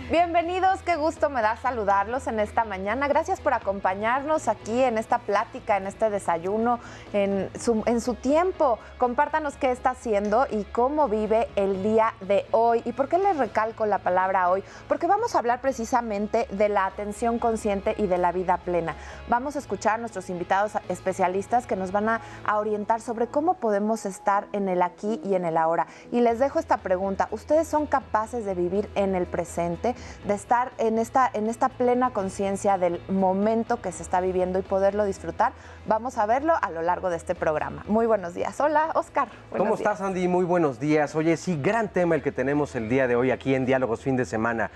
Bienvenidos, qué gusto me da saludarlos en esta mañana. Gracias por acompañarnos aquí en esta plática, en este desayuno, en su tiempo. Compártanos qué está haciendo y cómo vive el día de hoy. ¿Y por qué les recalco la palabra hoy? Porque vamos a hablar precisamente de la atención consciente y de la vida plena. Vamos a escuchar a nuestros invitados especialistas que nos van a orientar sobre cómo podemos estar en el aquí y en el ahora. Y les dejo esta pregunta. ¿Ustedes son capaces de vivir en el presente? De estar en esta plena conciencia del momento que se está viviendo y poderlo disfrutar. Vamos a verlo a lo largo de este programa. Muy buenos días. Hola, Oscar. ¿Cómo estás, Andy? Muy buenos días. Oye, sí, gran tema el que tenemos el día de hoy aquí en Diálogos Fin de Semana.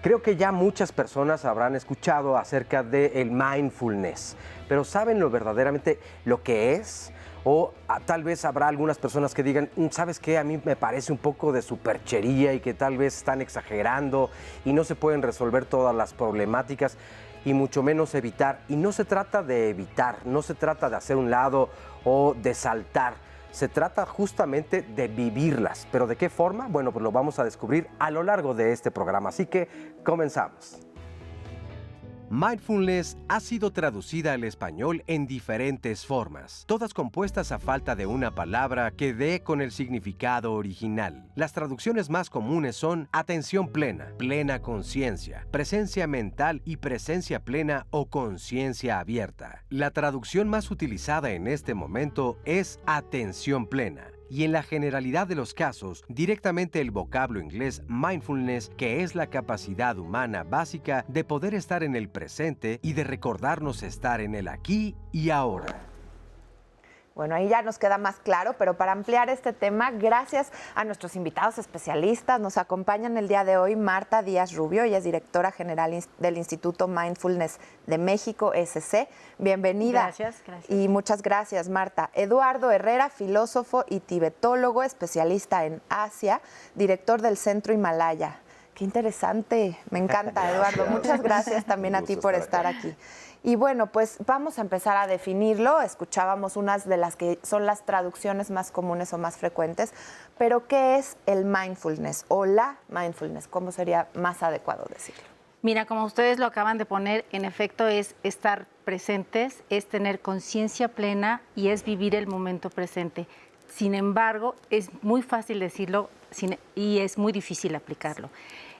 Creo que ya muchas personas habrán escuchado acerca del mindfulness, pero ¿saben verdaderamente lo que es? O tal vez habrá algunas personas que digan, ¿sabes qué? A mí me parece un poco de superchería y que tal vez están exagerando y no se pueden resolver todas las problemáticas y mucho menos evitar. Y no se trata de evitar, no se trata de hacer un lado o de saltar. Se trata justamente de vivirlas. ¿Pero de qué forma? Bueno, pues lo vamos a descubrir a lo largo de este programa. Así que comenzamos. Mindfulness ha sido traducida al español en diferentes formas, todas compuestas a falta de una palabra que dé con el significado original. Las traducciones más comunes son atención plena, plena conciencia, presencia mental y presencia plena o conciencia abierta. La traducción más utilizada en este momento es atención plena. Y en la generalidad de los casos, directamente el vocablo inglés mindfulness, que es la capacidad humana básica de poder estar en el presente y de recordarnos estar en el aquí y ahora. Bueno, ahí ya nos queda más claro, pero para ampliar este tema, gracias a nuestros invitados especialistas, nos acompañan el día de hoy Marta Díaz Rubio, ella es directora general del Instituto Mindfulness de México, ESC. Bienvenida. Gracias. Y muchas gracias, Marta. Eduardo Herrera, filósofo y tibetólogo, especialista en Asia, director del Centro Himalaya. Qué interesante, me encanta, Eduardo. Muchas gracias también a ti por estar aquí. Y bueno, pues vamos a empezar a definirlo. Escuchábamos unas de las que son las traducciones más comunes o más frecuentes, pero ¿qué es el mindfulness o la mindfulness? ¿Cómo sería más adecuado decirlo? Mira, como ustedes lo acaban de poner, en efecto es estar presentes, es tener conciencia plena y es vivir el momento presente. Sin embargo, es muy fácil decirlo y es muy difícil aplicarlo.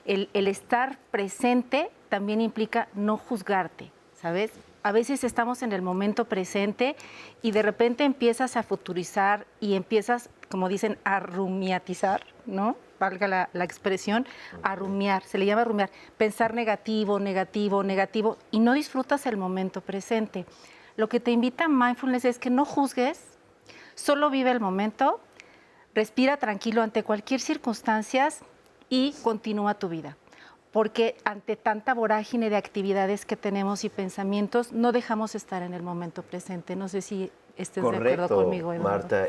El estar presente también implica no juzgarte, ¿sabes? A veces estamos en el momento presente y de repente empiezas a futurizar y empiezas, como dicen, a rumiatizar, ¿no? Valga la expresión, a rumiar, se le llama rumiar, pensar negativo y no disfrutas el momento presente. Lo que te invita mindfulness es que no juzgues, solo vive el momento, respira tranquilo ante cualquier circunstancia y continúa tu vida. Porque ante tanta vorágine de actividades que tenemos y pensamientos, no dejamos estar en el momento presente. No sé si estés de acuerdo conmigo, Eduardo. Marta,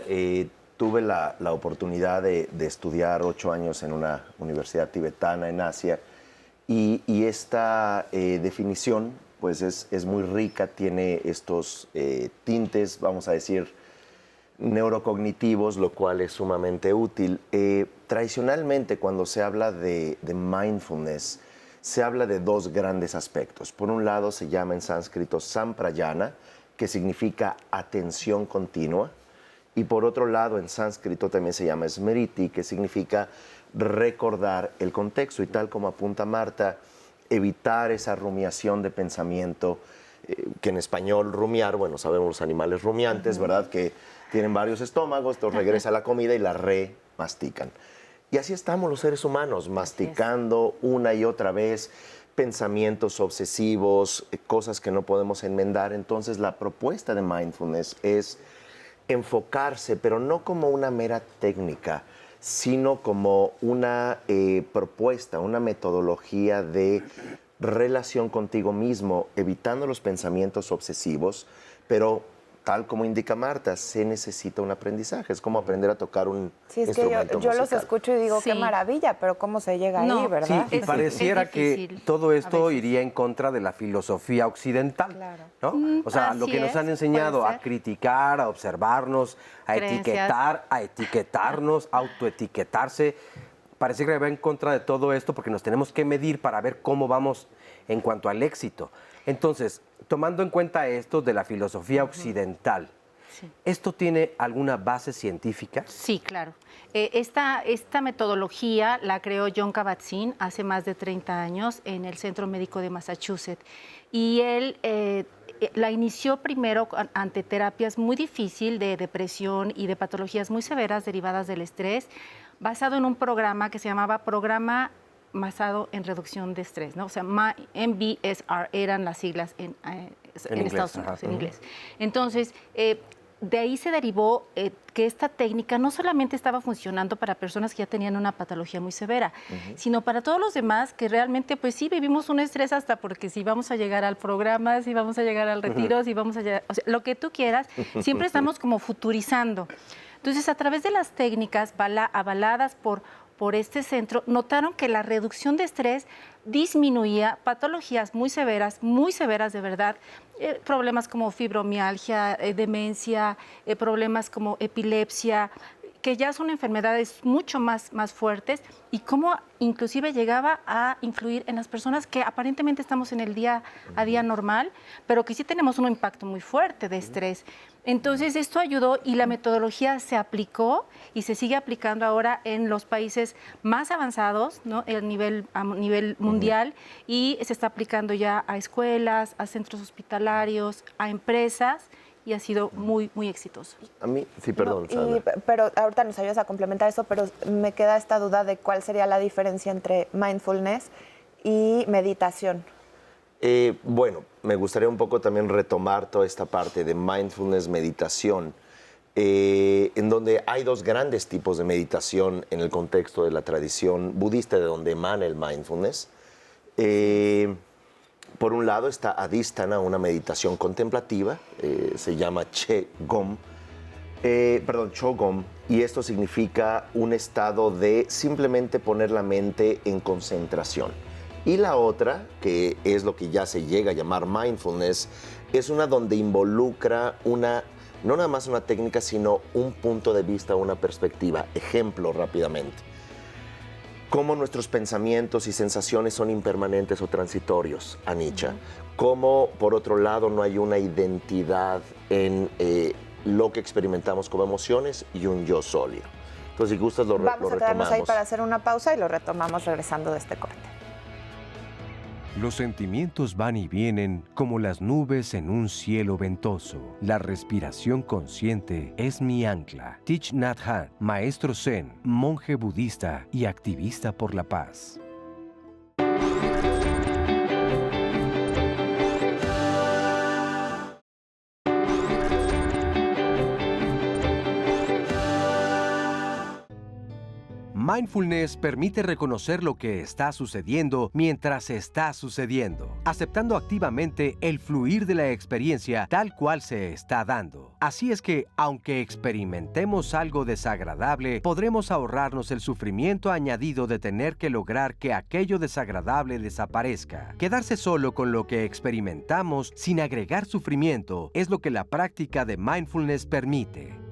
tuve la oportunidad de estudiar 8 años en una universidad tibetana en Asia y esta definición pues es muy rica, tiene estos tintes, vamos a decir, neurocognitivos, lo cual es sumamente útil. Tradicionalmente, cuando se habla de mindfulness, se habla de dos grandes aspectos. Por un lado, se llama en sánscrito samprayana, que significa atención continua, y por otro lado, en sánscrito también se llama smriti, que significa recordar el contexto, y tal como apunta Marta, evitar esa rumiación de pensamiento, que en español rumiar, bueno, sabemos los animales rumiantes, ¿verdad?, que tienen varios estómagos, entonces regresa la comida y la remastican. Y así estamos los seres humanos, masticando una y otra vez pensamientos obsesivos, cosas que no podemos enmendar. Entonces la propuesta de mindfulness es enfocarse, pero no como una mera técnica, sino como una propuesta, una metodología de relación contigo mismo, evitando los pensamientos obsesivos, pero tal como indica Marta, se necesita un aprendizaje. Es como aprender a tocar un instrumento yo los musical. escucho y digo, qué maravilla, pero ¿cómo se llega ahí, verdad? Sí, y pareciera que todo esto iría en contra de la filosofía occidental, Claro. ¿no? O sea, lo que nos han enseñado a criticar, a observarnos, a etiquetar, a etiquetarnos, autoetiquetarse. parece que va en contra de todo esto porque nos tenemos que medir para ver cómo vamos en cuanto al éxito. Entonces, tomando en cuenta esto de la filosofía occidental, Sí. ¿esto tiene alguna base científica? Sí, claro. Esta metodología la creó John Kabat-Zinn hace más de 30 años en el Centro Médico de Massachusetts. Y él la inició primero ante terapias muy difíciles de depresión y de patologías muy severas derivadas del estrés, basado en un programa que se llamaba Programa Basado en Reducción de Estrés, ¿no? O sea, MBSR eran las siglas en inglés, Estados Unidos, ajá. en inglés. Entonces, de ahí se derivó que esta técnica no solamente estaba funcionando para personas que ya tenían una patología muy severa, sino para todos los demás que realmente, pues sí, vivimos un estrés hasta porque si vamos a llegar al programa, si vamos a llegar al retiro, si vamos a llegar, o sea, lo que tú quieras, siempre estamos como futurizando. Entonces, a través de las técnicas avaladas por este centro, notaron que la reducción de estrés disminuía patologías muy severas de verdad, problemas como fibromialgia, demencia, problemas como epilepsia, que ya son enfermedades mucho más fuertes, y cómo inclusive llegaba a influir en las personas que aparentemente estamos en el día a día normal, pero que sí tenemos un impacto muy fuerte de estrés. Entonces esto ayudó y la metodología se aplicó y se sigue aplicando ahora en los países más avanzados, ¿no? A nivel mundial, y se está aplicando ya a escuelas, a centros hospitalarios, a empresas, y ha sido muy, muy exitoso. A mí, sí, perdón, Sandra. Pero ahorita nos ayudas a complementar eso, pero me queda esta duda de cuál sería la diferencia entre mindfulness y meditación. Bueno, me gustaría un poco también retomar toda esta parte de mindfulness, meditación, en donde hay dos grandes tipos de meditación en el contexto de la tradición budista, de donde emana el mindfulness. Por un lado está Adhisthana, una meditación contemplativa, se llama Chogom, y esto significa un estado de simplemente poner la mente en concentración. Y la otra, que es lo que ya se llega a llamar mindfulness, es una donde involucra no nada más una técnica, sino un punto de vista, una perspectiva. Ejemplo rápidamente. Cómo nuestros pensamientos y sensaciones son impermanentes o transitorios, Anicca. Cómo, por otro lado, no hay una identidad en lo que experimentamos como emociones y un yo sólido. Entonces, si gustas, lo retomamos. Vamos a quedarnos ahí para hacer una pausa y lo retomamos regresando de este corte. Los sentimientos van y vienen como las nubes en un cielo ventoso. La respiración consciente es mi ancla. Thich Nhat Hanh, maestro zen, monje budista y activista por la paz. Mindfulness permite reconocer lo que está sucediendo mientras está sucediendo, aceptando activamente el fluir de la experiencia tal cual se está dando. Así es que, aunque experimentemos algo desagradable, podremos ahorrarnos el sufrimiento añadido de tener que lograr que aquello desagradable desaparezca. Quedarse solo con lo que experimentamos sin agregar sufrimiento es lo que la práctica de mindfulness permite.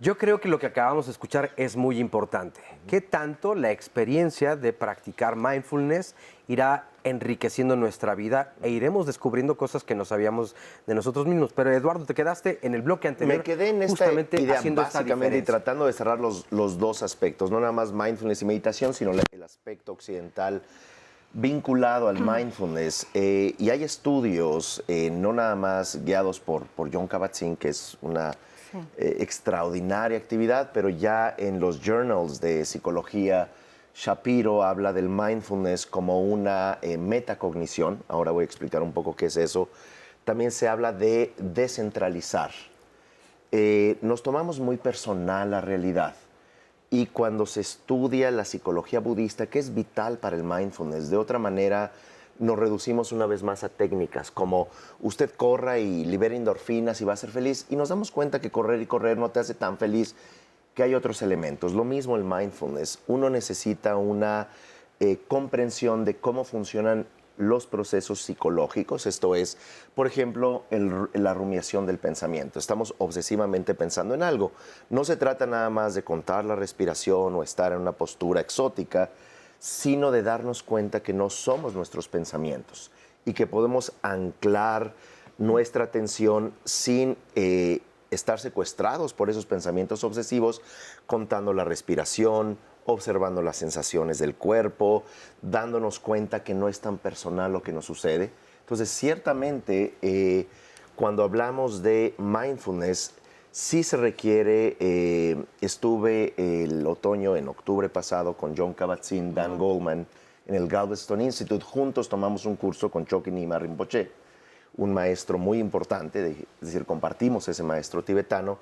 Yo creo que lo que acabamos de escuchar es muy importante. ¿Qué tanto la experiencia de practicar mindfulness irá enriqueciendo nuestra vida e iremos descubriendo cosas que no sabíamos de nosotros mismos? Pero Eduardo, te quedaste en el bloque anterior. Me quedé en esta justamente idea haciendo básicamente y esta tratando de cerrar los dos aspectos, no nada más mindfulness y meditación, sino el aspecto occidental vinculado al mindfulness. Y hay estudios, no nada más guiados por John Kabat-Zinn, que es una extraordinaria actividad, pero ya en los journals de psicología, Shapiro habla del mindfulness como una metacognición. Ahora voy a explicar un poco qué es eso. También se habla de descentralizar. Nos tomamos muy personal la realidad. Y cuando se estudia la psicología budista, que es vital para el mindfulness, de otra manera nos reducimos una vez más a técnicas como usted corra y libera endorfinas y va a ser feliz, y nos damos cuenta que correr y correr no te hace tan feliz, que hay otros elementos. Lo mismo el mindfulness. Uno necesita una comprensión de cómo funcionan los procesos psicológicos. Esto es, por ejemplo, la rumiación del pensamiento. Estamos obsesivamente pensando en algo. No se trata nada más de contar la respiración o estar en una postura exótica, sino de darnos cuenta que no somos nuestros pensamientos y que podemos anclar nuestra atención sin estar secuestrados por esos pensamientos obsesivos, contando la respiración, observando las sensaciones del cuerpo, dándonos cuenta que no es tan personal lo que nos sucede. Entonces, ciertamente, cuando hablamos de mindfulness, sí se requiere, estuve el otoño, en octubre pasado, con Jon Kabat-Zinn, Dan Goleman, en el Galveston Institute. Juntos tomamos un curso con Chokyi Nyima Rinpoche, un maestro muy importante, es decir, compartimos ese maestro tibetano,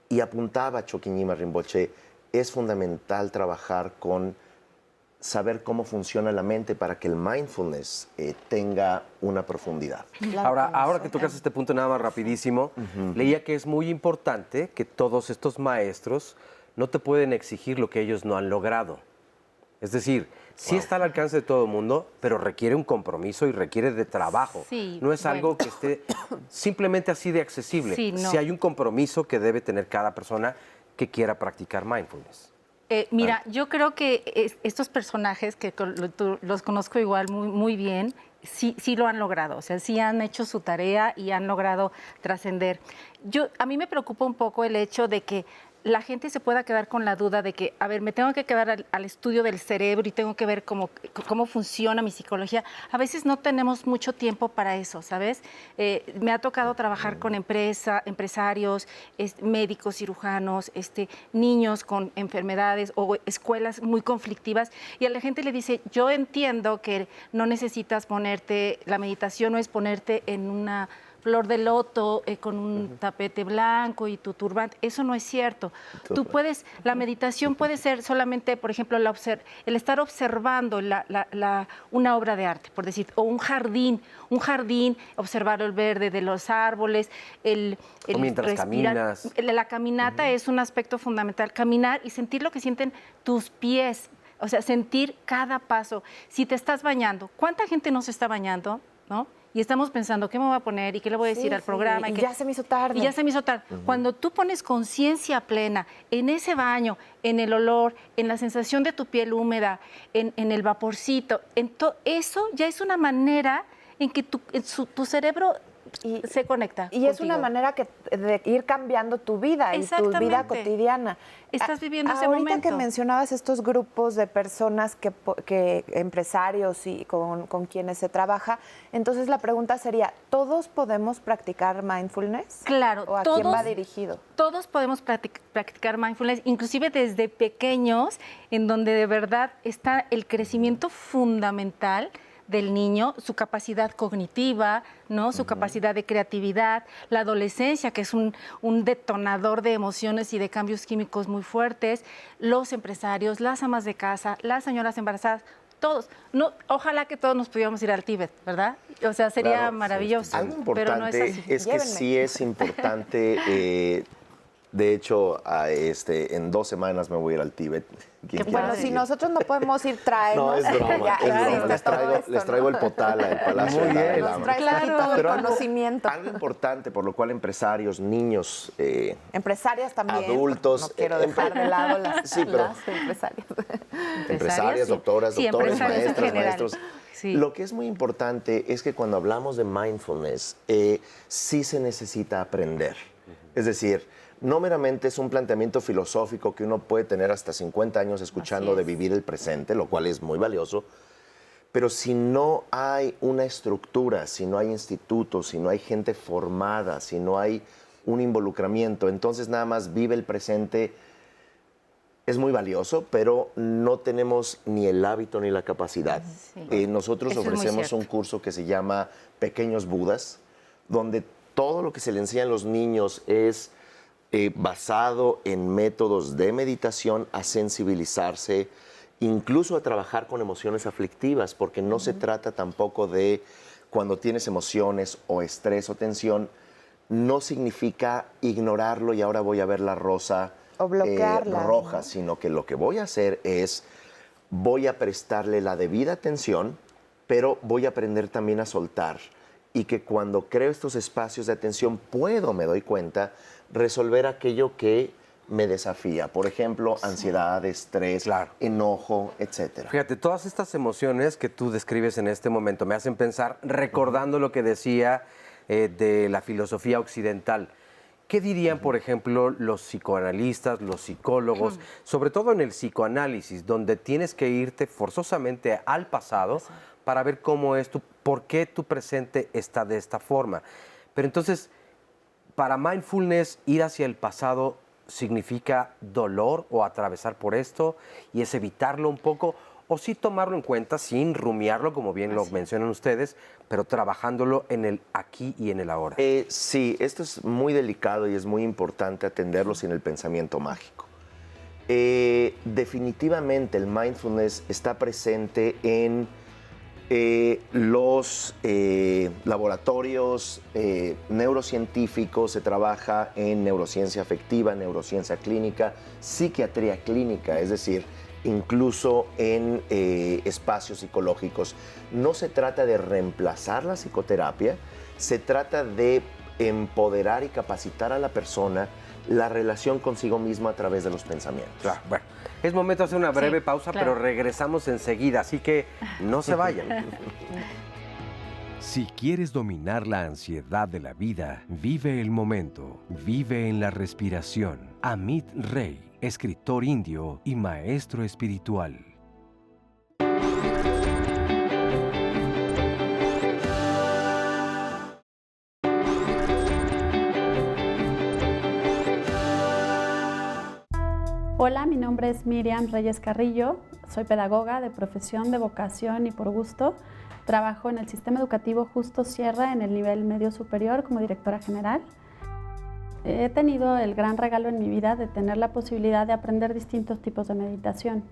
y apuntaba Chokyi Nyima Rinpoche, es fundamental trabajar con saber cómo funciona la mente para que el mindfulness tenga una profundidad. Ahora que tocas este punto nada más rapidísimo, leía que es muy importante que todos estos maestros no te pueden exigir lo que ellos no han logrado. Es decir, sí está al alcance de todo el mundo, pero requiere un compromiso y requiere de trabajo. Sí, no es algo que esté simplemente así de accesible. Sí, no. Sí hay un compromiso que debe tener cada persona que quiera practicar mindfulness. Mira, yo creo que estos personajes, que los conozco igual muy bien, sí lo han logrado. O sea, sí han hecho su tarea y han logrado trascender. A mí me preocupa un poco el hecho de que la gente se pueda quedar con la duda de que, a ver, me tengo que quedar al estudio del cerebro y tengo que ver cómo funciona mi psicología. A veces no tenemos mucho tiempo para eso, ¿sabes? Me ha tocado trabajar con empresarios, médicos, cirujanos, niños con enfermedades o escuelas muy conflictivas, y a la gente le dice, yo entiendo que no necesitas ponerte, la meditación no es ponerte en una flor de loto con un tapete blanco y tu turbante. Eso no es cierto. Tú puedes, la meditación puede ser solamente, por ejemplo, el estar observando una obra de arte, por decir, o un jardín, observar el verde de los árboles, o mientras caminas. La caminata es un aspecto fundamental. Caminar y sentir lo que sienten tus pies. O sea, sentir cada paso. Si te estás bañando, ¿cuánta gente no se está bañando, no? Y estamos pensando, ¿qué me voy a poner? ¿Y qué le voy a decir al programa? Y ya se me hizo tarde. Y ya se me hizo tarde. Cuando tú pones conciencia plena en ese baño, en el olor, en la sensación de tu piel húmeda, en el vaporcito, eso ya es una manera en que tu cerebro se conecta. Y es una manera de ir cambiando tu vida y tu vida cotidiana. Estás viviendo ese momento. Ahorita que mencionabas estos grupos de personas que empresarios y con quienes se trabaja, entonces la pregunta sería, ¿todos podemos practicar mindfulness? Claro. ¿O a quién va dirigido? Todos podemos practicar mindfulness, inclusive desde pequeños, en donde de verdad está el crecimiento fundamental del niño, su capacidad cognitiva, ¿no? Su capacidad de creatividad, la adolescencia, que es un detonador de emociones y de cambios químicos muy fuertes, los empresarios, las amas de casa, las señoras embarazadas, todos. No, ojalá que todos nos pudiéramos ir al Tíbet, ¿verdad? O sea, sería maravilloso. Sí. Algo importante pero no es así. es que sí es importante. De hecho, en 2 semanas me voy a ir al Tíbet. Bueno, si nosotros no podemos ir, traemos. No, es broma. Les traigo el potala, el Palacio Muy de bien. la Nos traes todo el conocimiento. Algo importante, por lo cual empresarios, niños, empresarias también. Adultos. No quiero dejar de lado las empresarias. Empresarias, doctoras, doctores, maestras, maestros. Sí. Lo que es muy importante es que cuando hablamos de mindfulness, sí se necesita aprender. Es decir, no meramente es un planteamiento filosófico que uno puede tener hasta 50 años escuchando de vivir el presente, lo cual es muy valioso, pero si no hay una estructura, si no hay institutos, si no hay gente formada, si no hay un involucramiento, entonces nada más vive el presente. Es muy valioso, pero no tenemos ni el hábito ni la capacidad. Sí. Nosotros Eso ofrecemos un curso que se llama Pequeños Budas, donde todo lo que se le enseña a los niños es basado en métodos de meditación, a sensibilizarse, incluso a trabajar con emociones aflictivas, porque no se trata tampoco de cuando tienes emociones o estrés o tensión, no significa ignorarlo y ahora voy a ver la rosa o bloquearla, roja, ¿no? Sino que lo que voy a hacer es, voy a prestarle la debida atención pero voy a aprender también a soltar. Y que cuando creo estos espacios de atención me doy cuenta, resolver aquello que me desafía. Por ejemplo, ansiedad, estrés, enojo, etcétera. Fíjate, todas estas emociones que tú describes en este momento me hacen pensar, recordando lo que decía de la filosofía occidental. ¿Qué dirían, por ejemplo, los psicoanalistas, los psicólogos, sobre todo en el psicoanálisis, donde tienes que irte forzosamente al pasado para ver cómo es por qué tu presente está de esta forma? Pero entonces, para mindfulness, ir hacia el pasado significa dolor o atravesar por esto y es evitarlo un poco, o sí tomarlo en cuenta sin rumiarlo, como bien lo mencionan ustedes, pero trabajándolo en el aquí y en el ahora. Sí, esto es muy delicado y es muy importante atenderlo sin el pensamiento mágico. Definitivamente el mindfulness está presente en los laboratorios neurocientíficos, se trabaja en neurociencia afectiva, neurociencia clínica, psiquiatría clínica, es decir, incluso en espacios psicológicos. No se trata de reemplazar la psicoterapia, se trata de empoderar y capacitar a la persona la relación consigo misma a través de los pensamientos. Bueno, es momento de hacer una breve pausa, pero regresamos enseguida, así que no se vayan. Si quieres dominar la ansiedad de la vida, vive el momento, vive en la respiración. Amit Ray, escritor indio y maestro espiritual. Hola, mi nombre es Miriam Reyes Carrillo, soy pedagoga de profesión, de vocación y por gusto. Trabajo en el sistema educativo Justo Sierra en el nivel medio superior como directora general. He tenido el gran regalo en mi vida de tener la posibilidad de aprender distintos tipos de meditación.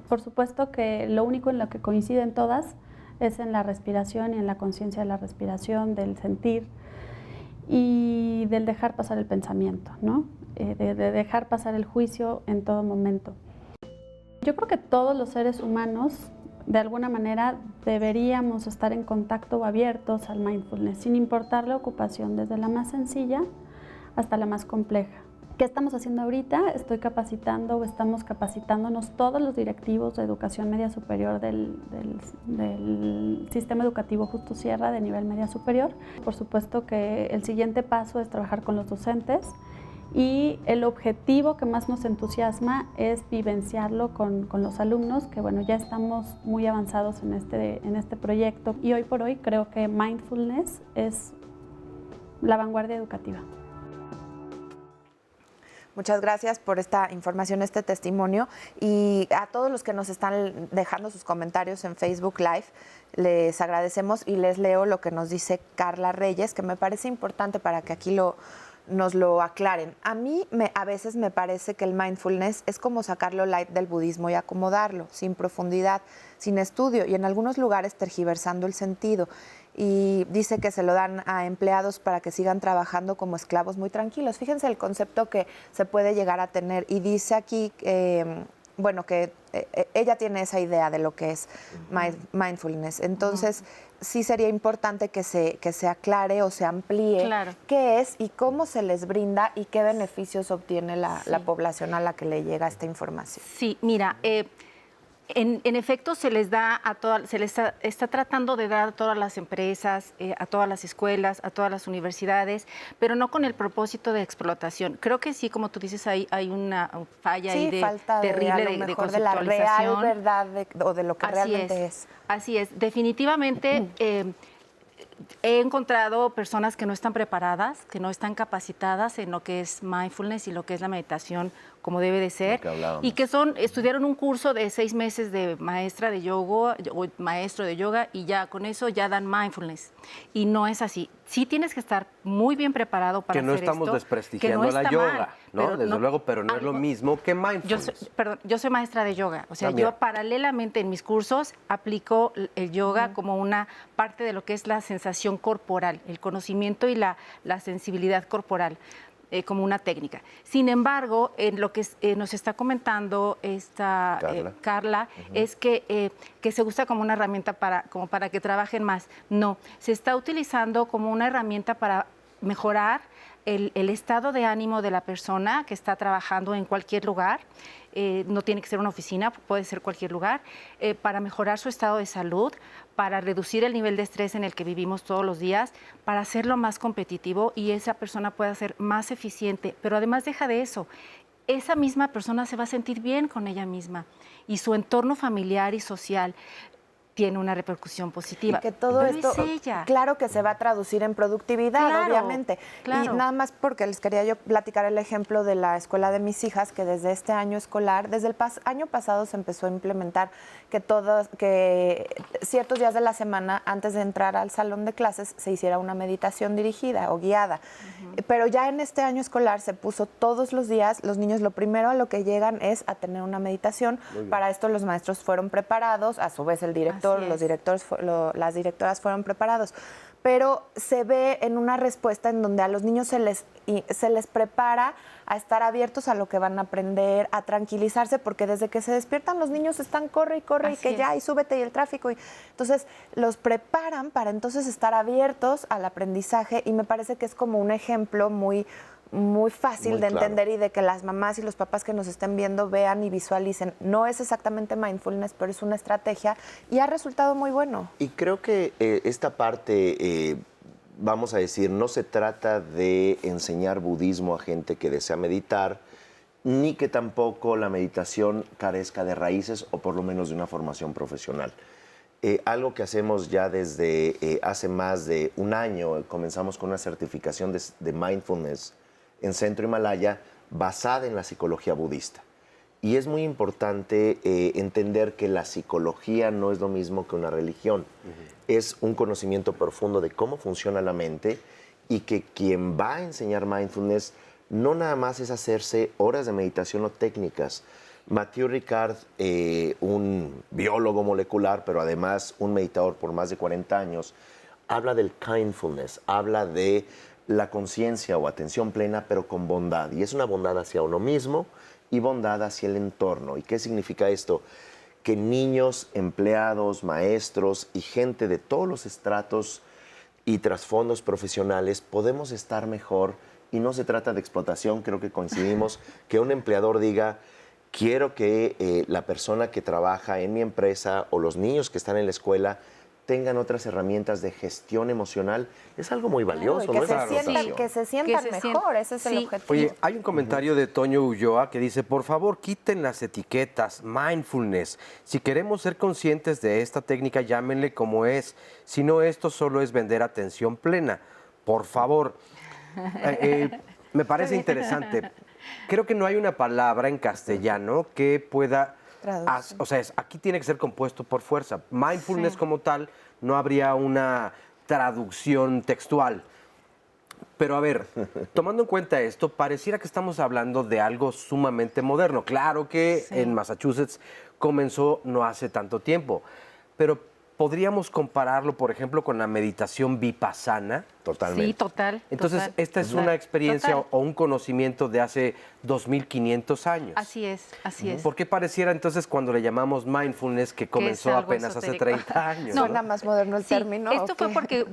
Por supuesto que lo único en lo que coinciden todas es en la respiración y en la conciencia de la respiración, del sentir y del dejar pasar el pensamiento, ¿no? De dejar pasar el juicio en todo momento. Yo creo que todos los seres humanos, de alguna manera, deberíamos estar en contacto o abiertos al mindfulness, sin importar la ocupación, desde la más sencilla hasta la más compleja. ¿Qué estamos haciendo ahorita? Estoy capacitando o estamos capacitándonos todos los directivos de educación media superior del sistema educativo Justo Sierra de nivel media superior. Por supuesto que el siguiente paso es trabajar con los docentes y el objetivo que más nos entusiasma es vivenciarlo con los alumnos, que bueno, ya estamos muy avanzados en este proyecto y hoy por hoy creo que mindfulness es la vanguardia educativa. Muchas gracias por esta información, este testimonio, y a todos los que nos están dejando sus comentarios en Facebook Live, les agradecemos y les leo lo que nos dice Carla Reyes, que me parece importante para que aquí nos lo aclaren. A mí a veces me parece que el mindfulness es como sacarlo light del budismo y acomodarlo, sin profundidad, sin estudio y en algunos lugares tergiversando el sentido. Y dice que se lo dan a empleados para que sigan trabajando como esclavos muy tranquilos. Fíjense el concepto que se puede llegar a tener. Y dice aquí, bueno, que ella tiene esa idea de lo que es mindfulness. Entonces, sí sería importante que se aclare o se amplíe qué es y cómo se les brinda y qué beneficios obtiene la población a la que le llega esta información. Sí, mira, en efecto, se les está tratando de dar a todas las empresas, a todas las escuelas, a todas las universidades, pero no con el propósito de explotación. Creo que sí, como tú dices, hay una falla ahí terrible de conceptualización. De la real verdad o de lo que realmente es. Así es. Definitivamente he encontrado personas que no están preparadas, que no están capacitadas en lo que es mindfulness y lo que es la meditación como debe de ser, y que estudiaron un curso de 6 meses de maestra de yoga o maestro de yoga y ya con eso ya dan mindfulness. Y no es así. Sí tienes que estar muy bien preparado para hacer esto. Que no estamos desprestigiando la yoga, ¿no? Desde luego, pero no es lo mismo que mindfulness. Yo soy maestra de yoga. O sea, yo paralelamente en mis cursos aplico el yoga como una parte de lo que es la sensación corporal, el conocimiento y la sensibilidad corporal. como una técnica. Sin embargo, en lo que nos está comentando esta Carla, es que se usa como una herramienta como para que trabajen más. No, se está utilizando como una herramienta para mejorar el estado de ánimo de la persona que está trabajando en cualquier lugar. No tiene que ser una oficina, puede ser cualquier lugar, para mejorar su estado de salud, para reducir el nivel de estrés en el que vivimos todos los días, para hacerlo más competitivo y esa persona pueda ser más eficiente. Pero además deja de eso, esa misma persona se va a sentir bien con ella misma y su entorno familiar y social tiene una repercusión positiva. Y que todo pero esto, es ella. claro que se va a traducir en productividad, Claro, obviamente. claro. Y nada más porque les quería yo platicar el ejemplo de la escuela de mis hijas, que desde este año escolar, desde el año pasado se empezó a implementar que ciertos días de la semana, antes de entrar al salón de clases, se hiciera una meditación dirigida o guiada. Pero ya en este año escolar se puso todos los días, los niños lo primero a lo que llegan es a tener una meditación. Para esto los maestros fueron preparados, a su vez el director, los directores, las directoras fueron preparados, pero se ve en una respuesta en donde a los niños se les prepara a estar abiertos a lo que van a aprender, a tranquilizarse, porque desde que se despiertan los niños están corre y corre y que ya, y súbete y el tráfico. Entonces los preparan para entonces estar abiertos al aprendizaje y me parece que es como un ejemplo muy fácil Muy de claro. entender y de que las mamás y los papás que nos estén viendo vean y visualicen. No es exactamente mindfulness, pero es una estrategia y ha resultado muy bueno. Y creo que esta parte, vamos a decir, no se trata de enseñar budismo a gente que desea meditar, ni que tampoco la meditación carezca de raíces o por lo menos de una formación profesional. Algo que hacemos ya desde hace más de un año, comenzamos con una certificación de mindfulness en Centro Himalaya basada en la psicología budista. Y es muy importante entender que la psicología no es lo mismo que una religión. Es un conocimiento profundo de cómo funciona la mente y que quien va a enseñar mindfulness no nada más es hacerse horas de meditación o técnicas. Mathieu Ricard, un biólogo molecular, pero además un meditador por más de 40 años, habla del kindfulness, habla de la conciencia o atención plena, pero con bondad. Y es una bondad hacia uno mismo y bondad hacia el entorno. ¿Y qué significa esto? Que niños, empleados, maestros y gente de todos los estratos y trasfondos profesionales podemos estar mejor. Y no se trata de explotación, creo que coincidimos, que un empleador diga: quiero que la persona que trabaja en mi empresa o los niños que están en la escuela tengan otras herramientas de gestión emocional. Es algo muy valioso, que, no es se sientan, que se sientan mejor, ese es el objetivo. Oye, hay un comentario de Toño Ulloa que dice: por favor, quiten las etiquetas, mindfulness. Si queremos ser conscientes de esta técnica, llámenle como es. Si no, esto solo es vender atención plena. Por favor. Me parece interesante. Creo que no hay una palabra en castellano que pueda... O sea, aquí tiene que ser compuesto por fuerza. Mindfulness como tal, no habría una traducción textual. Pero a ver, tomando en cuenta esto, pareciera que estamos hablando de algo sumamente moderno. Claro que en Massachusetts comenzó no hace tanto tiempo, pero ¿podríamos compararlo, por ejemplo, con la meditación vipassana? Totalmente. Sí, total. Entonces, total, esta es una experiencia o un conocimiento de hace 2.500 años. Así es, así es. ¿Por qué pareciera entonces cuando le llamamos mindfulness que comenzó algo apenas esotérico. hace 30 años? No, suena más moderno el término. Esto fue porque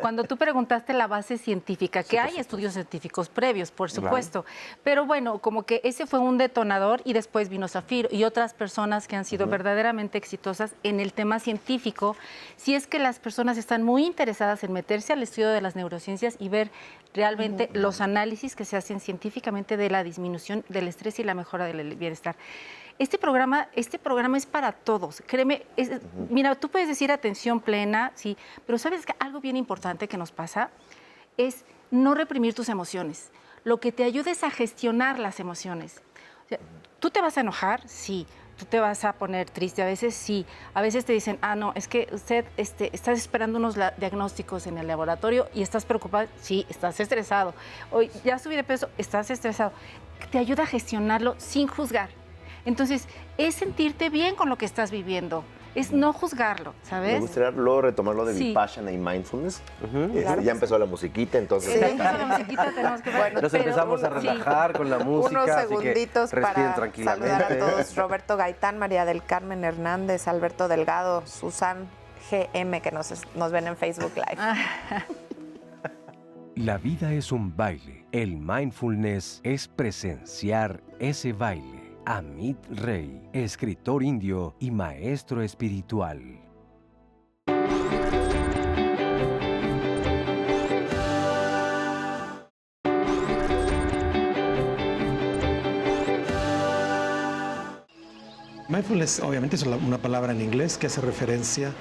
cuando tú preguntaste la base científica, que hay estudios científicos previos, por supuesto, pero bueno, como que ese fue un detonador y después vino Zafiro y otras personas que han sido verdaderamente exitosas en el tema científico. Si es que las personas están muy interesadas en meterse al estudio de las neurociencias y ver realmente los análisis que se hacen científicamente de la disminución del estrés y la mejora del bienestar. Este programa es para todos. Créeme, mira, tú puedes decir atención plena, sí, pero ¿sabes que algo bien importante que nos pasa? Es no reprimir tus emociones. Lo que te ayuda es a gestionar las emociones. O sea, ¿tú te vas a enojar? Sí. ¿Tú te vas a poner triste? A veces sí. A veces te dicen, no, es que usted estás esperando unos diagnósticos en el laboratorio y estás preocupado. Sí, estás estresado. Hoy ya subí de peso, estás estresado. Te ayuda a gestionarlo sin juzgar. Entonces, es sentirte bien con lo que estás viviendo, es no juzgarlo, ¿sabes? Me gustaría luego retomar lo de Sí. Vipassana y Mindfulness. Claro. Ya empezó la musiquita, entonces... Sí. Ya empezó la musiquita, tenemos que ver. Bueno, Nos pero empezamos a relajar con la música, unos así que segunditos respiren para tranquilamente. saludar a todos. Roberto Gaitán, María del Carmen Hernández, Alberto Delgado, Susan GM, que nos ven en Facebook Live. La vida es un baile. El mindfulness es presenciar ese baile. Amit Rey, escritor indio y maestro espiritual. Mindfulness obviamente es una palabra en inglés que hace referencia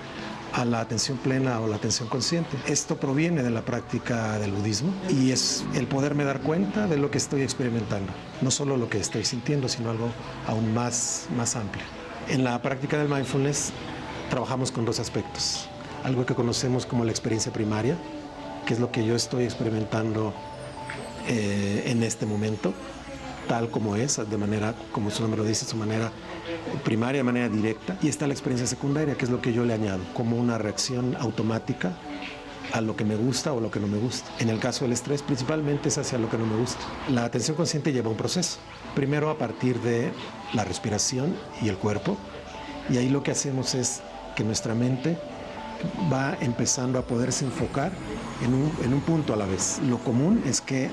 a la atención plena o la atención consciente. Esto proviene de la práctica del budismo y es el poderme dar cuenta de lo que estoy experimentando, no solo lo que estoy sintiendo, sino algo aún más amplio. En la práctica del mindfulness trabajamos con dos aspectos, algo que conocemos como la experiencia primaria, que es lo que yo estoy experimentando en este momento, tal como es, de manera, como su nombre lo dice, su manera primaria, de manera directa. Y está la experiencia secundaria, que es lo que yo le añado, como una reacción automática a lo que me gusta o lo que no me gusta. En el caso del estrés, principalmente es hacia lo que no me gusta. La atención consciente lleva un proceso. Primero a partir de la respiración y el cuerpo. Y ahí lo que hacemos es que nuestra mente va empezando a poderse enfocar en un punto a la vez. Lo común es que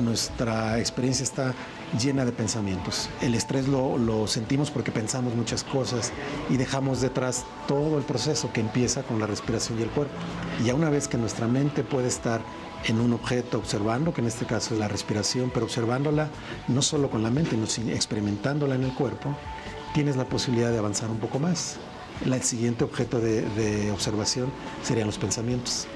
nuestra experiencia está llena de pensamientos. El estrés lo sentimos porque pensamos muchas cosas y dejamos detrás todo el proceso que empieza con la respiración y el cuerpo. Y ya una vez que nuestra mente puede estar en un objeto observando, que en este caso es la respiración, pero observándola no solo con la mente, sino experimentándola en el cuerpo, tienes la posibilidad de avanzar un poco más. El siguiente objeto de observación serían los pensamientos.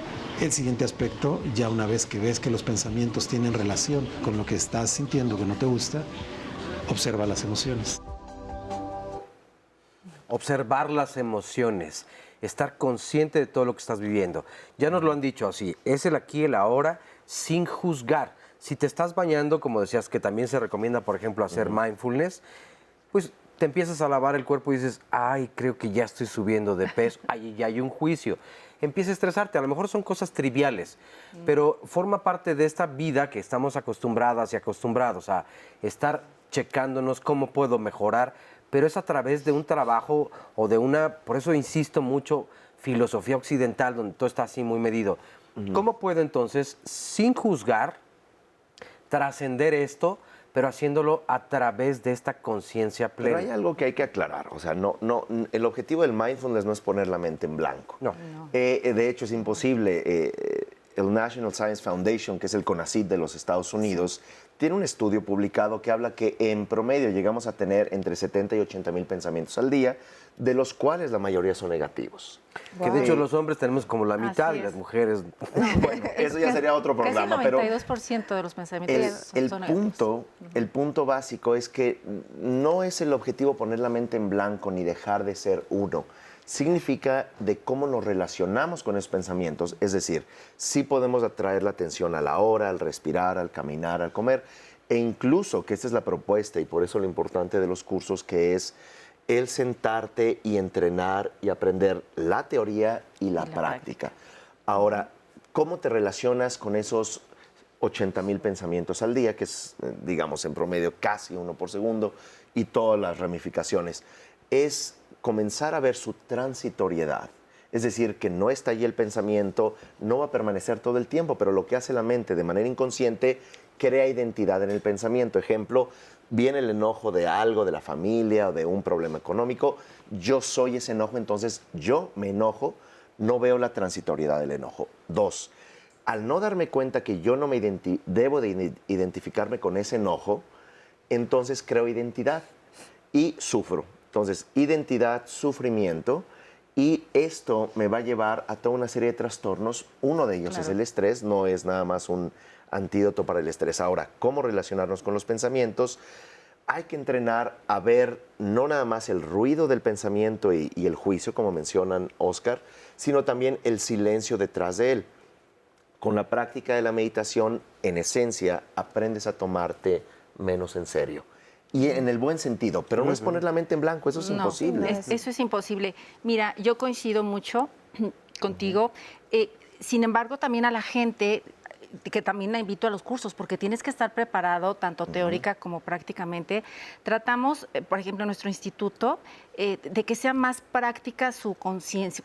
El siguiente aspecto, ya una vez que ves que los pensamientos tienen relación con lo que estás sintiendo que no te gusta, observa las emociones. Observar las emociones, estar consciente de todo lo que estás viviendo. Ya nos lo han dicho así, es el aquí y el ahora sin juzgar. Si te estás bañando, como decías, que también se recomienda, por ejemplo, hacer mindfulness, pues te empiezas a lavar el cuerpo y dices, ay, creo que ya estoy subiendo de peso, ay, ya hay un juicio. Empieza a estresarte, a lo mejor son cosas triviales, pero forma parte de esta vida que estamos acostumbradas y acostumbrados a estar checándonos cómo puedo mejorar, pero es a través de un trabajo o de una, por eso insisto mucho, filosofía occidental, donde todo está así muy medido. ¿Cómo puedo entonces, sin juzgar, trascender esto, pero haciéndolo a través de esta conciencia plena? Pero hay algo que hay que aclarar, o sea, el objetivo del mindfulness no es poner la mente en blanco. No. De hecho, es imposible. El National Science Foundation, que es el CONACYT de los Estados Unidos, tiene un estudio publicado que habla que en promedio llegamos a tener entre 70 y 80 mil pensamientos al día, de los cuales la mayoría son negativos. Que de hecho los hombres tenemos como la mitad y es. las mujeres... Bueno, eso ya sería otro programa, casi pero... el 92% de los pensamientos son negativos. El punto básico es que no es el objetivo poner la mente en blanco ni dejar de ser uno. Significa de cómo nos relacionamos con esos pensamientos, es decir, sí podemos atraer la atención a la hora, al respirar, al caminar, al comer, e incluso, que esta es la propuesta y por eso lo importante de los cursos, que es el sentarte y entrenar y aprender la teoría y la práctica. Ahora, ¿cómo te relacionas con esos 80 mil pensamientos al día, que es, digamos, en promedio casi uno por segundo, y todas las ramificaciones? Es comenzar a ver su transitoriedad. Es decir, que no está allí el pensamiento, no va a permanecer todo el tiempo, pero lo que hace la mente de manera inconsciente crea identidad en el pensamiento. Ejemplo, viene el enojo de algo, de la familia o de un problema económico. Yo soy ese enojo, entonces yo me enojo, no veo la transitoriedad del enojo. 2, al no darme cuenta que yo no me debo de identificarme con ese enojo, entonces creo identidad y sufro. Entonces, identidad, sufrimiento, y esto me va a llevar a toda una serie de trastornos. Uno de ellos es el estrés, no es nada más un antídoto para el estrés. Ahora, ¿cómo relacionarnos con los pensamientos? Hay que entrenar a ver no nada más el ruido del pensamiento y el juicio, como mencionan Oscar, sino también el silencio detrás de él. Con la práctica de la meditación, en esencia, aprendes a tomarte menos en serio. Y en el buen sentido, pero no es poner la mente en blanco, eso es imposible. Eso es imposible. Mira, yo coincido mucho contigo. Sin embargo, también a la gente, que también la invito a los cursos, porque tienes que estar preparado, tanto teórica como prácticamente. Tratamos, por ejemplo, en nuestro instituto, de que sea más práctica su conciencia,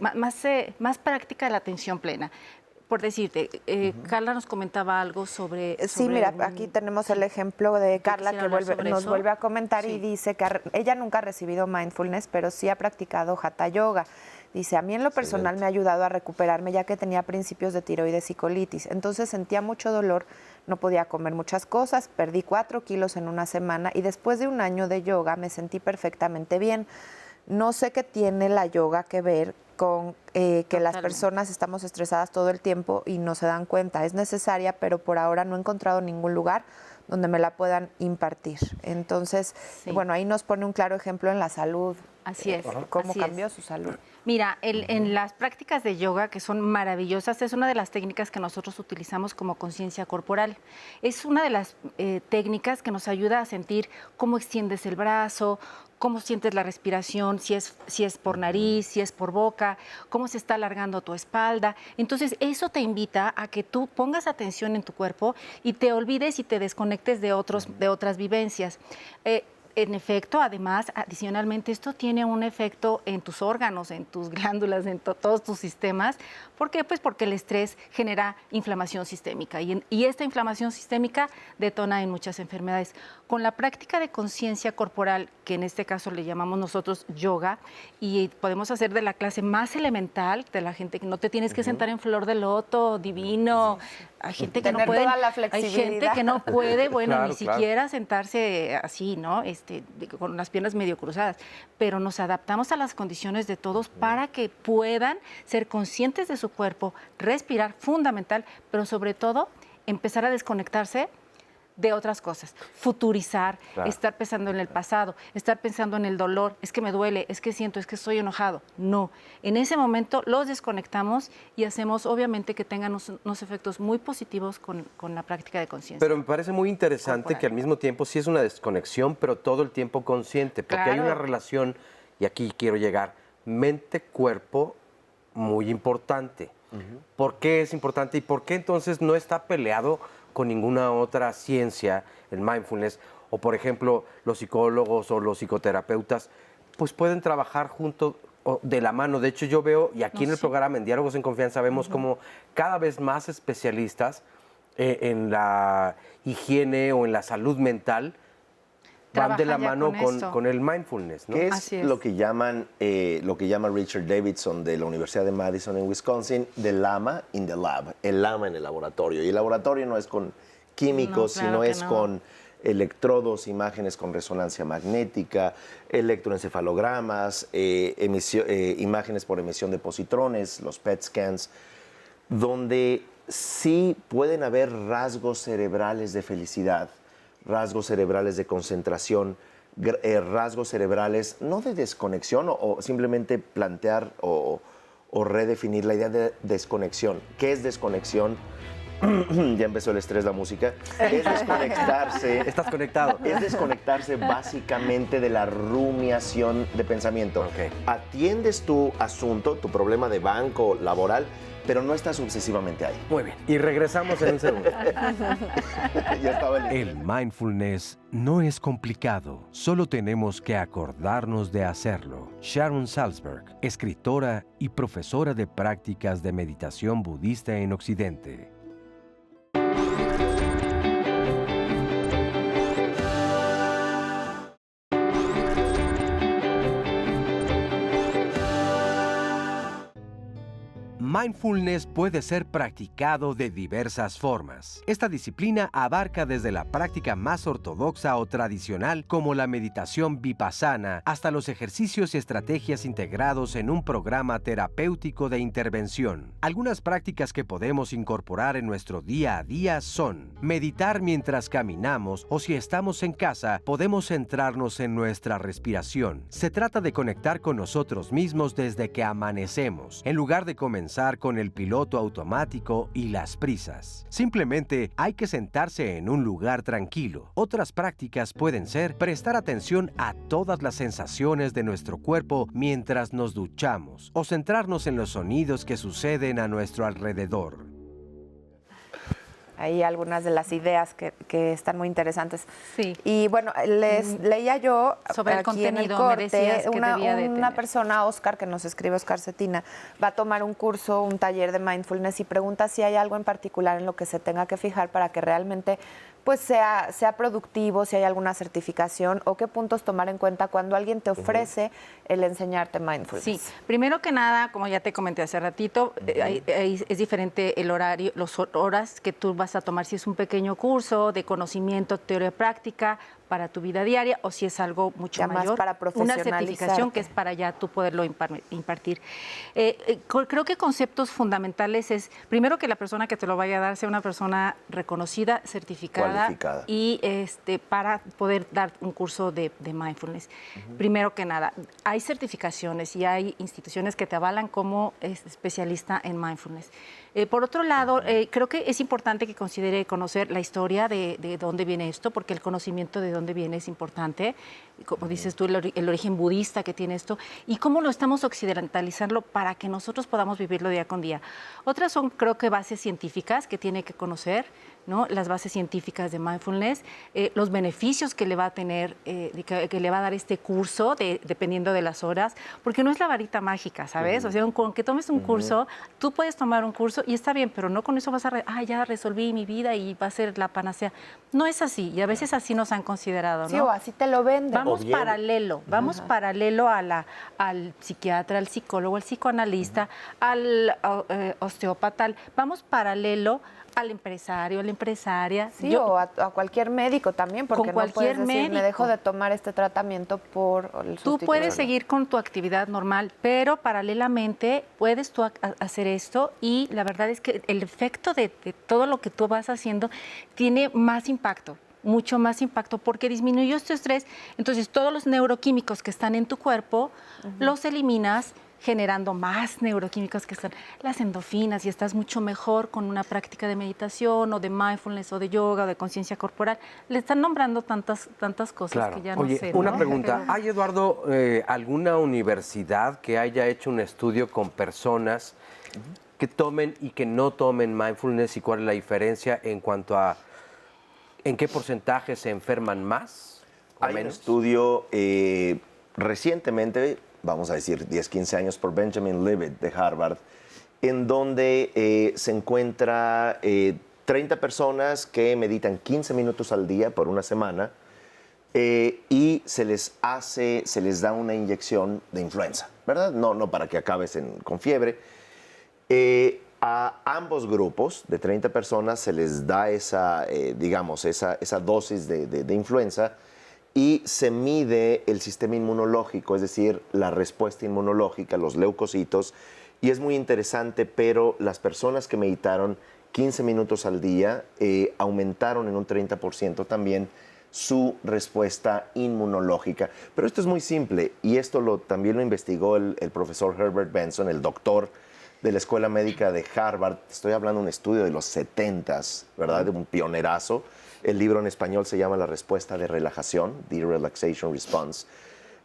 más práctica la atención plena. Por decirte, Carla nos comentaba algo sobre... Sí, mira, aquí tenemos el ejemplo de Carla que nos vuelve a comentar y dice que ella nunca ha recibido mindfulness, pero sí ha practicado Hatha Yoga. Dice, a mí en lo personal me ha ayudado a recuperarme ya que tenía principios de tiroides y colitis. Entonces sentía mucho dolor, no podía comer muchas cosas, perdí 4 kilos en una semana y después de un año de yoga me sentí perfectamente bien. No sé qué tiene la yoga que ver con que las personas estamos estresadas todo el tiempo y no se dan cuenta. Es necesaria, pero por ahora no he encontrado ningún lugar donde me la puedan impartir. Entonces, bueno, ahí nos pone un claro ejemplo en la salud. Así es. Cómo cambió su salud. Mira, en las prácticas de yoga, que son maravillosas, es una de las técnicas que nosotros utilizamos como conciencia corporal. Es una de las técnicas que nos ayuda a sentir cómo extiendes el brazo, cómo sientes la respiración, si es por nariz, si es por boca, cómo se está alargando tu espalda. Entonces, eso te invita a que tú pongas atención en tu cuerpo y te olvides y te desconectes de otras vivencias. En efecto, además, adicionalmente, esto tiene un efecto en tus órganos, en tus glándulas, en todos tus sistemas. ¿Por qué? Pues porque el estrés genera inflamación sistémica y esta inflamación sistémica detona en muchas enfermedades. Con la práctica de conciencia corporal, que en este caso le llamamos nosotros yoga, y podemos hacer de la clase más elemental, de la gente que no te tienes que sentar en flor de loto, divino. Hay gente que no puede, toda la flexibilidad. Hay gente que no puede, bueno, ni siquiera sentarse así, ¿no? Con las piernas medio cruzadas, pero nos adaptamos a las condiciones de todos para que puedan ser conscientes de su cuerpo, respirar, fundamental, pero sobre todo empezar a desconectarse de otras cosas, futurizar, estar pensando en el pasado, estar pensando en el dolor, es que me duele, es que siento, es que estoy enojado. No, en ese momento los desconectamos y hacemos obviamente que tengan unos efectos muy positivos con la práctica de conciencia. Pero me parece muy interesante que al mismo tiempo sí es una desconexión, pero todo el tiempo consciente, porque hay una relación, y aquí quiero llegar, mente-cuerpo muy importante. ¿Por qué es importante y por qué entonces no está peleado con ninguna otra ciencia, el mindfulness, o por ejemplo los psicólogos o los psicoterapeutas, pues pueden trabajar juntos de la mano? De hecho yo veo, y aquí en el programa, en Diálogos en Confianza, vemos como cada vez más especialistas en la higiene o en la salud mental van de la mano con el mindfulness, ¿no? ¿Qué es lo que llama Richard Davidson de la Universidad de Madison en Wisconsin, the Lama in the lab, el lama en el laboratorio? Y el laboratorio no es con químicos, sino es con electrodos, imágenes con resonancia magnética, electroencefalogramas, imágenes por emisión de positrones, los PET scans, donde sí pueden haber rasgos cerebrales de felicidad, rasgos cerebrales de concentración, rasgos cerebrales no de desconexión o simplemente plantear o redefinir la idea de desconexión. ¿Qué es desconexión? Ya empezó el estrés, la música. Es desconectarse. Estás conectado. Es desconectarse básicamente de la rumiación de pensamiento. Atiendes tu asunto, tu problema de banco, laboral, pero no estás obsesivamente ahí. Muy bien. Y regresamos en un segundo. Ya estaba El mindfulness no es complicado, solo tenemos que acordarnos de hacerlo. Sharon Salzberg, escritora y profesora de prácticas de meditación budista en Occidente. Mindfulness puede ser practicado de diversas formas. Esta disciplina abarca desde la práctica más ortodoxa o tradicional, como la meditación vipassana, hasta los ejercicios y estrategias integrados en un programa terapéutico de intervención. Algunas prácticas que podemos incorporar en nuestro día a día son meditar mientras caminamos o si estamos en casa, podemos centrarnos en nuestra respiración. Se trata de conectar con nosotros mismos desde que amanecemos. En lugar de comenzar comenzar con el piloto automático y las prisas. Simplemente hay que sentarse en un lugar tranquilo. Otras prácticas pueden ser prestar atención a todas las sensaciones de nuestro cuerpo mientras nos duchamos o centrarnos en los sonidos que suceden a nuestro alrededor. Ahí algunas de las ideas que están muy interesantes. Sí. Y bueno, leía yo sobre el aquí en el contenido, me decías corte, que debía de una tener. persona, Oscar, que nos escribe, Oscar Cetina, va a tomar un curso, un taller de mindfulness y pregunta si hay algo en particular en lo que se tenga que fijar para que realmente pues sea productivo, si hay alguna certificación o qué puntos tomar en cuenta cuando alguien te ofrece el enseñarte mindfulness. Sí, primero que nada, como ya te comenté hace ratito, es diferente el horario, las horas que tú vas a tomar, si es un pequeño curso de conocimiento, teoría práctica para tu vida diaria o si es algo mucho Ya más mayor, para una profesionalizarte. certificación que es para ya tú poderlo impartir. Creo que conceptos fundamentales es, primero que la persona que te lo vaya a dar sea una persona reconocida, certificada Cualificada. y para poder dar un curso de mindfulness. Primero que nada, hay certificaciones y hay instituciones que te avalan como especialista en mindfulness. Por otro lado, creo que es importante que considere conocer la historia de dónde viene esto, porque el conocimiento de dónde viene es importante. Como dices tú, el origen budista que tiene esto y cómo lo estamos occidentalizando para que nosotros podamos vivirlo día con día. Otras son, creo que, bases científicas que tiene que conocer, ¿no? Las bases científicas de mindfulness, los beneficios que le va a tener, que le va a dar este curso, dependiendo de las horas, porque no es la varita mágica, ¿sabes? O sea, con que tomes un curso, tú puedes tomar un curso y está bien, pero no con eso vas a, ya resolví mi vida y va a ser la panacea. No es así, y a veces así nos han considerado, ¿no? Sí, o así te lo venden. Vamos paralelo al psiquiatra, al psicólogo, al psicoanalista, al osteópata, vamos paralelo al empresario, a la empresaria. Sí, o a cualquier médico también, porque no puedes decir, me dejo de tomar este tratamiento por el Tú puedes seguir con tu actividad normal, pero paralelamente puedes tú hacer esto y la verdad es que el efecto de todo lo que tú vas haciendo tiene más impacto. Mucho más impacto porque disminuyó este estrés, entonces todos los neuroquímicos que están en tu cuerpo los eliminas generando más neuroquímicos que son las endorfinas y estás mucho mejor con una práctica de meditación o de mindfulness o de yoga o de conciencia corporal. Le están nombrando tantas cosas Claro. que ya no Oye, sé. una ¿no? pregunta. ¿Hay, Eduardo, alguna universidad que haya hecho un estudio con personas que tomen y que no tomen mindfulness y cuál es la diferencia en cuanto a en qué porcentaje se enferman más o Hay un menos? estudio recientemente, vamos a decir 10, 15 años, por Benjamin Libet de Harvard, en donde se encuentra 30 personas que meditan 15 minutos al día por una semana y se les da una inyección de influenza, ¿verdad? No para que acabes con fiebre. A ambos grupos de 30 personas se les da esa dosis de influenza y se mide el sistema inmunológico, es decir, la respuesta inmunológica, los leucocitos, y es muy interesante, pero las personas que meditaron 15 minutos al día aumentaron en un 30% también su respuesta inmunológica. Pero esto es muy simple y esto también lo investigó el profesor Herbert Benson, el doctor de la Escuela Médica de Harvard. Estoy hablando de un estudio de los 70s, ¿verdad? De un pionerazo. El libro en español se llama La respuesta de relajación, The Relaxation Response,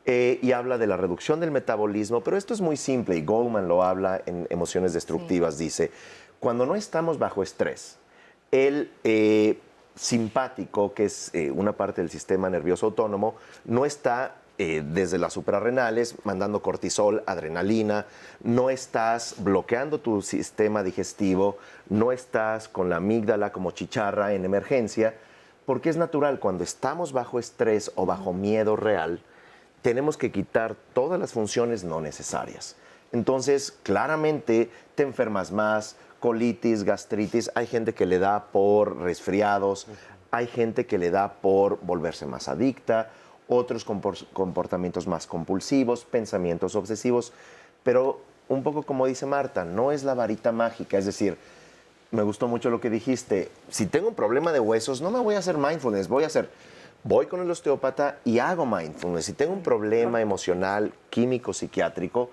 y habla de la reducción del metabolismo, pero esto es muy simple y Goleman lo habla en Emociones Destructivas. Sí. Dice, cuando no estamos bajo estrés, el simpático, que es una parte del sistema nervioso autónomo, no está desde las suprarrenales, mandando cortisol, adrenalina, no estás bloqueando tu sistema digestivo, no estás con la amígdala como chicharra en emergencia, porque es natural, cuando estamos bajo estrés o bajo miedo real, tenemos que quitar todas las funciones no necesarias. Entonces, claramente te enfermas más, colitis, gastritis, hay gente que le da por resfriados, hay gente que le da por volverse más adicta, otros comportamientos más compulsivos, pensamientos obsesivos, pero un poco como dice Marta, no es la varita mágica, es decir, me gustó mucho lo que dijiste, si tengo un problema de huesos, no me voy a hacer mindfulness, voy con el osteópata y hago mindfulness. Si tengo un problema emocional, químico, psiquiátrico,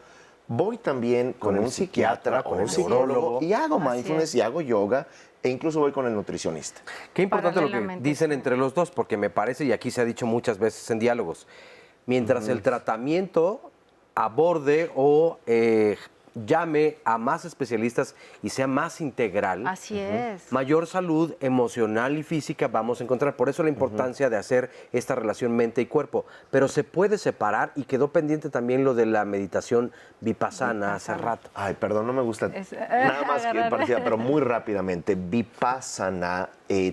Voy también con un psiquiatra o un psicólogo neurólogo. y hago Así mindfulness es. y hago yoga e incluso voy con el nutricionista. Qué importante lo que Paralelamente, dicen sí. entre los dos, porque me parece, y aquí se ha dicho muchas veces en diálogos, mientras el tratamiento aborde o llame a más especialistas y sea más integral, Así es. mayor salud emocional y física vamos a encontrar. Por eso la importancia de hacer esta relación mente y cuerpo. Pero se puede separar y quedó pendiente también lo de la meditación vipassana hace rato. Ay, perdón, no me gusta nada más que agarrar. parecida, pero muy rápidamente. Vipassana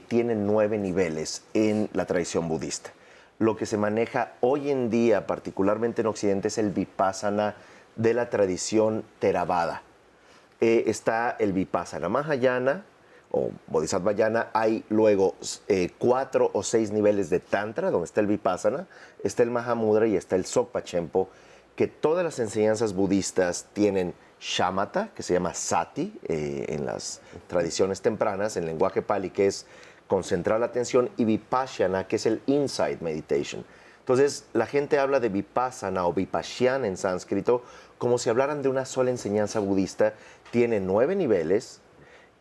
tiene 9 niveles en la tradición budista. Lo que se maneja hoy en día, particularmente en Occidente, es el Vipassana de la tradición Theravada. Está el Vipassana Mahayana o Bodhisattvayana. Hay luego 4 o 6 niveles de Tantra, donde está el Vipassana, está el Mahamudra y está el Sokpa Chempo, que todas las enseñanzas budistas tienen shamatha, que se llama sati en las tradiciones tempranas, en lenguaje pali, que es concentrar la atención, y vipassana, que es el insight meditation. Entonces, la gente habla de vipassana o vipassana en sánscrito como si hablaran de una sola enseñanza budista. Tiene 9 niveles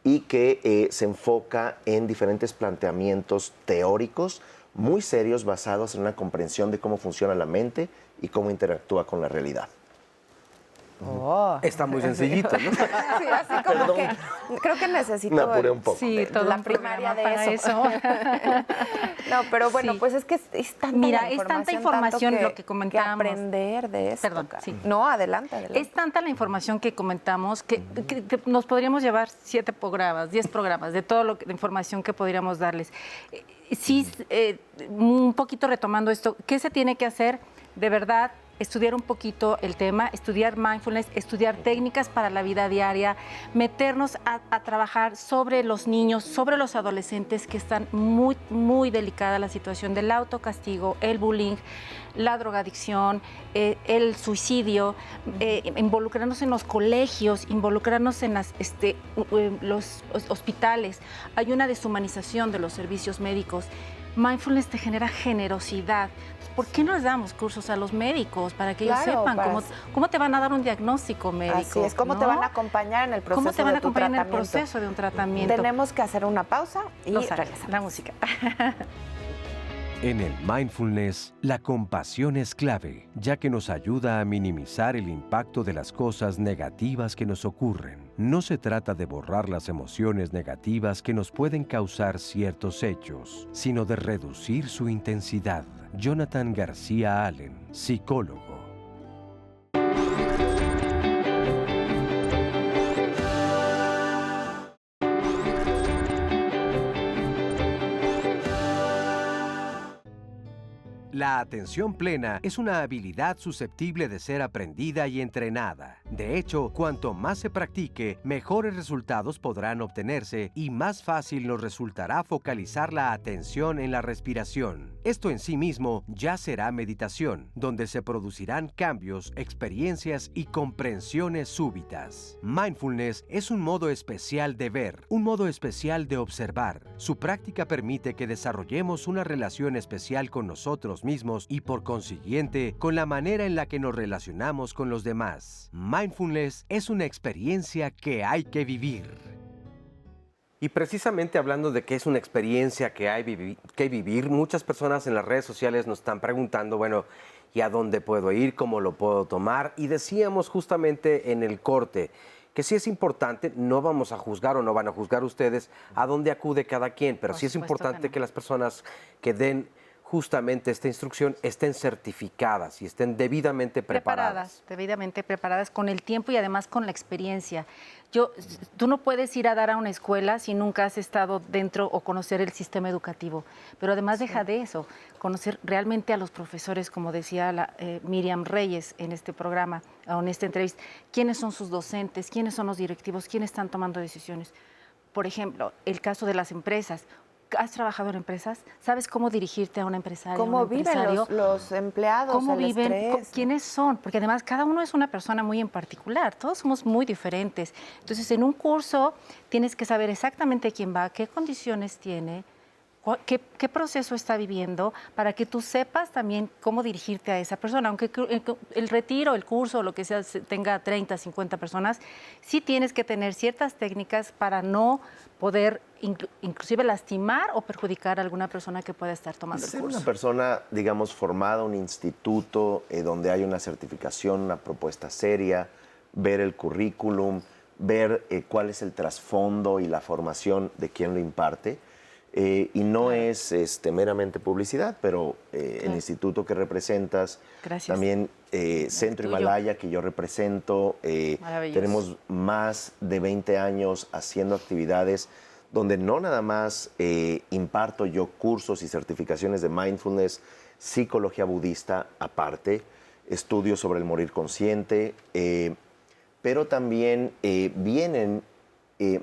y que se enfoca en diferentes planteamientos teóricos muy serios basados en una comprensión de cómo funciona la mente y cómo interactúa con la realidad. Oh. Está muy sencillito, ¿no? Sí, así como que creo que necesito Me apuré un poco. Sí, todo la un primaria programa de para eso. No, pero bueno, Sí. pues es que es tanta Mira, la es tanta tanto información lo que comentábamos. aprender de esto. Perdón, cara. sí. No, adelante. Es tanta la información que comentamos que nos podríamos llevar 7 programas, 10 programas de todo de información que podríamos darles. Sí, un poquito retomando esto, ¿qué se tiene que hacer? De verdad, estudiar un poquito el tema, estudiar mindfulness, estudiar técnicas para la vida diaria, meternos a trabajar sobre los niños, sobre los adolescentes, que están muy, muy delicada la situación del autocastigo, el bullying, la drogadicción, el suicidio, involucrarnos en los colegios, involucrarnos en los hospitales. Hay una deshumanización de los servicios médicos. Mindfulness te genera generosidad. ¿Por qué no les damos cursos a los médicos para que ellos Claro, sepan para- cómo te van a dar un diagnóstico médico? Así es, cómo te ¿no? van a acompañar en el proceso ¿Cómo te van a de tu acompañar en el tratamiento? proceso de un tratamiento? Tenemos que hacer una pausa y No sabes, regresamos. la música. En el mindfulness, la compasión es clave, ya que nos ayuda a minimizar el impacto de las cosas negativas que nos ocurren. No se trata de borrar las emociones negativas que nos pueden causar ciertos hechos, sino de reducir su intensidad. Jonathan García Allen, psicólogo. La atención plena es una habilidad susceptible de ser aprendida y entrenada. De hecho, cuanto más se practique, mejores resultados podrán obtenerse y más fácil nos resultará focalizar la atención en la respiración. Esto en sí mismo ya será meditación, donde se producirán cambios, experiencias y comprensiones súbitas. Mindfulness es un modo especial de ver, un modo especial de observar. Su práctica permite que desarrollemos una relación especial con nosotros mismos y por consiguiente con la manera en la que nos relacionamos con los demás. Mindfulness es una experiencia que hay que vivir. Y precisamente hablando de que es una experiencia que hay que vivir, muchas personas en las redes sociales nos están preguntando, bueno, ¿y a dónde puedo ir? ¿Cómo lo puedo tomar? Y decíamos justamente en el corte que sí es importante, no vamos a juzgar o no van a juzgar ustedes a dónde acude cada quien, pero Por sí es supuesto importante que no. que las personas que den justamente esta instrucción estén certificadas y estén debidamente preparadas. Debidamente preparadas con el tiempo y además con la experiencia. Tú no puedes ir a dar a una escuela si nunca has estado dentro o conocer el sistema educativo, pero además deja de eso, conocer realmente a los profesores, como decía Miriam Reyes en este programa, o en esta entrevista, quiénes son sus docentes, quiénes son los directivos, quiénes están tomando decisiones. Por ejemplo, el caso de las empresas. ¿Has trabajado en empresas? ¿Sabes cómo dirigirte a una empresaria? ¿Cómo un viven empresario? los empleados? ¿Cómo el viven? estrés? ¿Quiénes son? Porque además cada uno es una persona muy en particular, todos somos muy diferentes. Entonces, en un curso tienes que saber exactamente quién va, qué condiciones tiene, qué proceso está viviendo para que tú sepas también cómo dirigirte a esa persona. Aunque el retiro, el curso, lo que sea, tenga 30, 50 personas, sí tienes que tener ciertas técnicas para no poder inclusive lastimar o perjudicar a alguna persona que pueda estar tomando el Ser curso. una persona, digamos, formada, un instituto donde hay una certificación, una propuesta seria, ver el currículum, ver cuál es el trasfondo y la formación de quien lo imparte. Y no es meramente publicidad, pero el instituto que representas, Gracias. también Centro tuyo. Himalaya que yo represento, Maravilloso. tenemos más de 20 años haciendo actividades donde no nada más imparto yo cursos y certificaciones de mindfulness, psicología budista aparte, estudios sobre el morir consciente, pero también vienen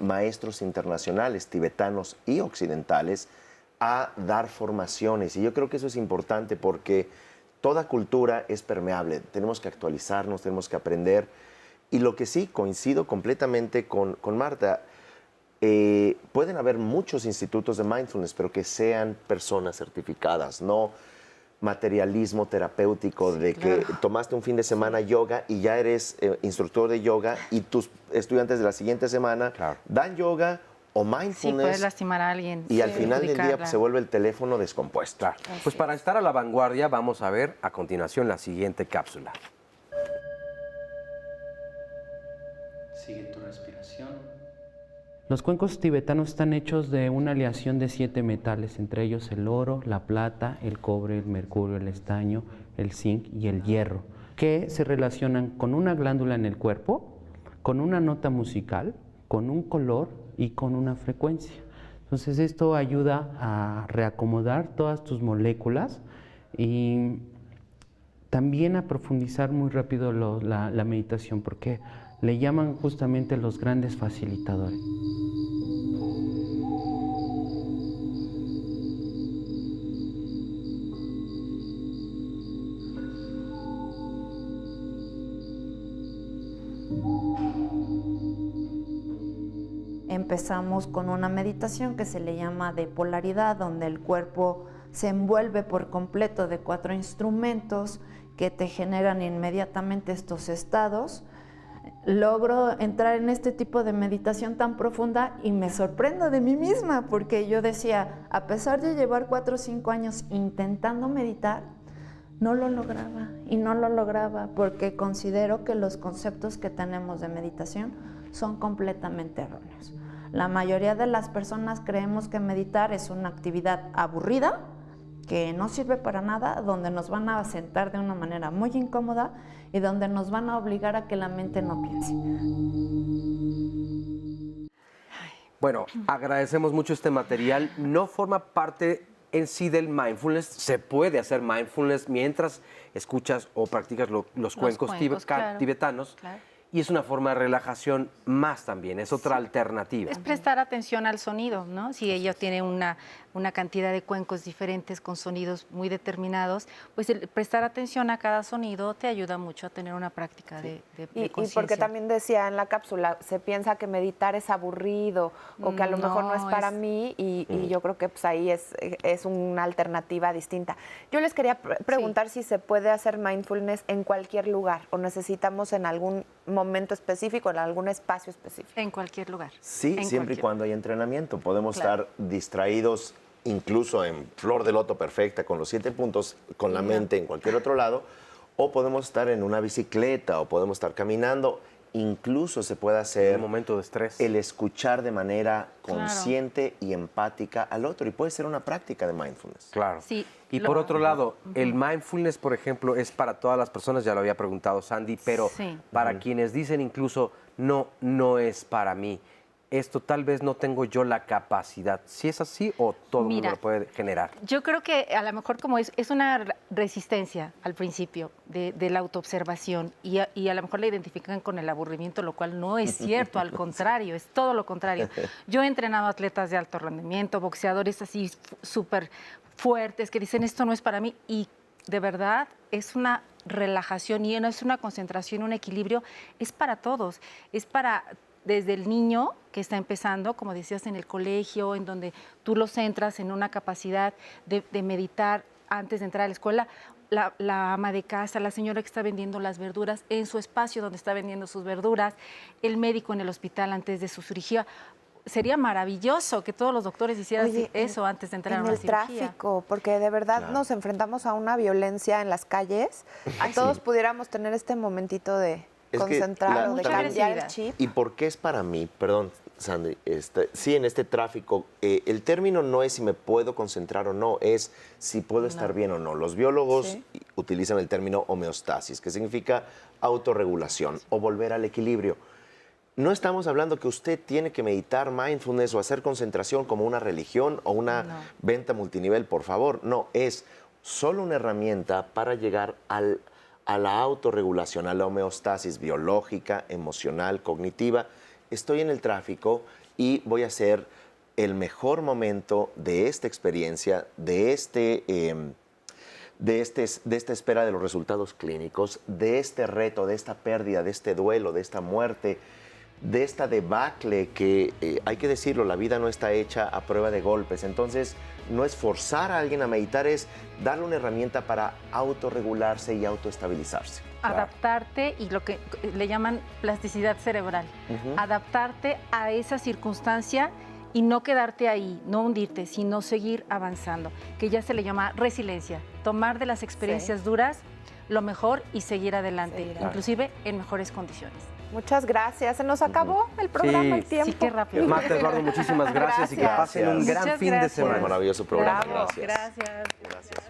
maestros internacionales, tibetanos y occidentales, a dar formaciones. Y yo creo que eso es importante porque toda cultura es permeable. Tenemos que actualizarnos, tenemos que aprender. Y lo que sí, coincido completamente con Marta, pueden haber muchos institutos de mindfulness, pero que sean personas certificadas, no materialismo terapéutico de que tomaste un fin de semana yoga y ya eres instructor de yoga y tus estudiantes de la siguiente semana dan yoga o Sí, mindfulness puedes lastimar a alguien. y al final del día perjudicarla. se vuelve el teléfono descompuesto. Claro. Pues para estar a la vanguardia vamos a ver a continuación la siguiente cápsula. Sigue tu respiración. Los cuencos tibetanos están hechos de una aleación de 7 metales, entre ellos el oro, la plata, el cobre, el mercurio, el estaño, el zinc y el hierro, que se relacionan con una glándula en el cuerpo, con una nota musical, con un color y con una frecuencia. Entonces esto ayuda a reacomodar todas tus moléculas y también a profundizar muy rápido la meditación, porque le llaman justamente los grandes facilitadores. Empezamos con una meditación que se le llama de polaridad, donde el cuerpo se envuelve por completo de 4 instrumentos que te generan inmediatamente estos estados. Logro entrar en este tipo de meditación tan profunda y me sorprendo de mí misma, porque yo decía, a pesar de llevar 4 o 5 años intentando meditar, no lo lograba y no lo lograba porque considero que los conceptos que tenemos de meditación son completamente erróneos. La mayoría de las personas creemos que meditar es una actividad aburrida, que no sirve para nada, donde nos van a sentar de una manera muy incómoda y donde nos van a obligar a que la mente no piense. Bueno, agradecemos mucho este material. No forma parte en sí del mindfulness. Se puede hacer mindfulness mientras escuchas o practicas los cuencos tibetanos. Claro. Y es una forma de relajación más también, es otra alternativa. Es prestar atención al sonido, ¿no? Si ella tiene una cantidad de cuencos diferentes con sonidos muy determinados, pues el prestar atención a cada sonido te ayuda mucho a tener una práctica de conciencia. Y porque también decía en la cápsula, se piensa que meditar es aburrido o que a lo mejor no es para mí y yo creo que pues ahí es una alternativa distinta. Yo les quería preguntar si se puede hacer mindfulness en cualquier lugar o necesitamos en algún momento específico, en algún espacio específico. En cualquier lugar. Sí, siempre y cuando hay entrenamiento. Podemos estar distraídos incluso en flor de loto perfecta, con los 7 puntos, con la mente en cualquier otro lado, o podemos estar en una bicicleta, o podemos estar caminando. Incluso se puede hacer un momento de estrés, el escuchar de manera consciente y empática al otro, y puede ser una práctica de mindfulness. Claro. Sí, y por otro lado, el mindfulness, por ejemplo, es para todas las personas, ya lo había preguntado Sandy, pero para quienes dicen incluso, no es para mí. Esto tal vez no tengo yo la capacidad. ¿Sí es así o todo el mundo lo puede generar? Yo creo que a lo mejor como es una resistencia al principio de la autoobservación y a lo mejor la identifican con el aburrimiento, lo cual no es cierto, al contrario, es todo lo contrario. Yo he entrenado atletas de alto rendimiento, boxeadores así súper fuertes que dicen esto no es para mí y de verdad es una relajación y no es una concentración, un equilibrio, es para todos, es para desde el niño que está empezando, como decías, en el colegio, en donde tú lo centras en una capacidad de meditar antes de entrar a la escuela. La ama de casa, la señora que está vendiendo las verduras en su espacio donde está vendiendo sus verduras, el médico en el hospital antes de su cirugía. Sería maravilloso que todos los doctores hicieran eso antes de entrar a una cirugía. En el tráfico, porque de verdad nos enfrentamos a una violencia en las calles. Todos pudiéramos tener este momentito de concentrar, de cambiar el chip. ¿Y por qué es para mí? Perdón, Sandy, sí, en este tráfico, el término no es si me puedo concentrar o no, es si puedo estar bien o no. Los biólogos utilizan el término homeostasis, que significa autorregulación o volver al equilibrio. No estamos hablando que usted tiene que meditar mindfulness o hacer concentración como una religión o una venta multinivel, por favor. No, es solo una herramienta para llegar a la autorregulación, a la homeostasis biológica, emocional, cognitiva. Estoy en el tráfico y voy a hacer el mejor momento de esta experiencia, de esta espera de los resultados clínicos, de este reto, de esta pérdida, de este duelo, de esta muerte, de esta debacle que, hay que decirlo, la vida no está hecha a prueba de golpes. Entonces, no es forzar a alguien a meditar, es darle una herramienta para autorregularse y autoestabilizarse. Adaptarte y lo que le llaman plasticidad cerebral. Adaptarte a esa circunstancia y no quedarte ahí, no hundirte, sino seguir avanzando, que ya se le llama resiliencia. Tomar de las experiencias duras lo mejor y seguir adelante, inclusive en mejores condiciones. Muchas gracias. Se nos acabó el programa, el tiempo. Sí, qué rápido. Marta, Eduardo, muchísimas gracias y que pasen un gran fin de semana. Un maravilloso programa. Bravo. Gracias. Gracias.